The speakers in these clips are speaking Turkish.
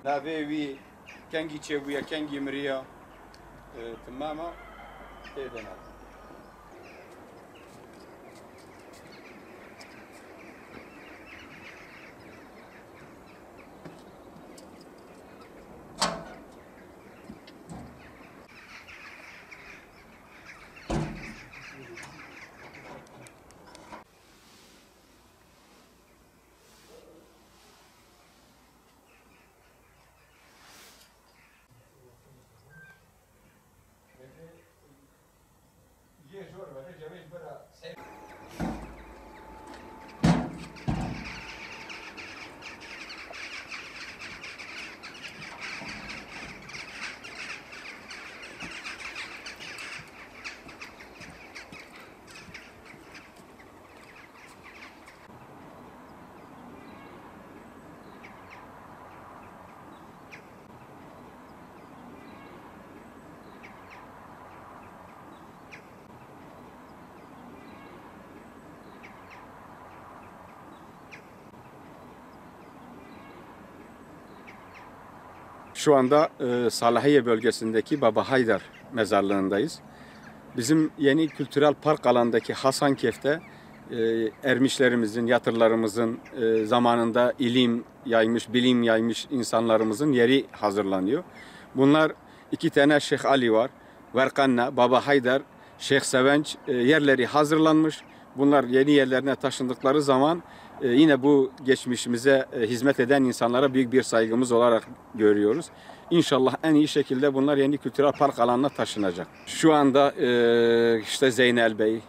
ناوێوی کەنگی چێبوویە کەنگی مریە تمامە تێدەنا Şu anda Salahiye bölgesindeki Baba Haydar mezarlığındayız. Bizim yeni kültürel park alandaki Hasankeyf'te ermişlerimizin, yatırlarımızın zamanında ilim yaymış, bilim yaymış insanlarımızın yeri hazırlanıyor. Bunlar iki tane Şeyh Ali var. Verkanna, Baba Haydar, Şeyh Sevenç yerleri hazırlanmış. Bunlar yeni yerlerine taşındıkları zaman yine bu geçmişimize hizmet eden insanlara büyük bir saygımız olarak görüyoruz. İnşallah en iyi şekilde bunlar yeni kültürel park alanına taşınacak. Şu anda işte Zeynel Bey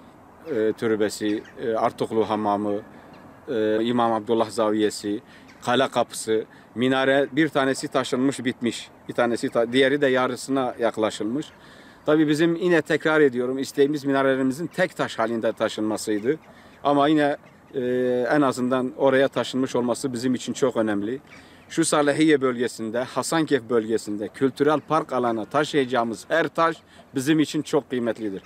Türbesi, Artuklu Hamamı, İmam Abdullah Zaviyesi, Kale Kapısı, minare bir tanesi taşınmış bitmiş. Bir tanesi diğeri de yarısına yaklaşılmış. Tabii bizim yine tekrar ediyorum isteğimiz minarelerimizin tek taş halinde taşınmasıydı. Ama yine en azından oraya taşınmış olması bizim için çok önemli. Şu Salahiye bölgesinde, Hasankeyf bölgesinde kültürel park alanına taşıyacağımız her taş bizim için çok kıymetlidir.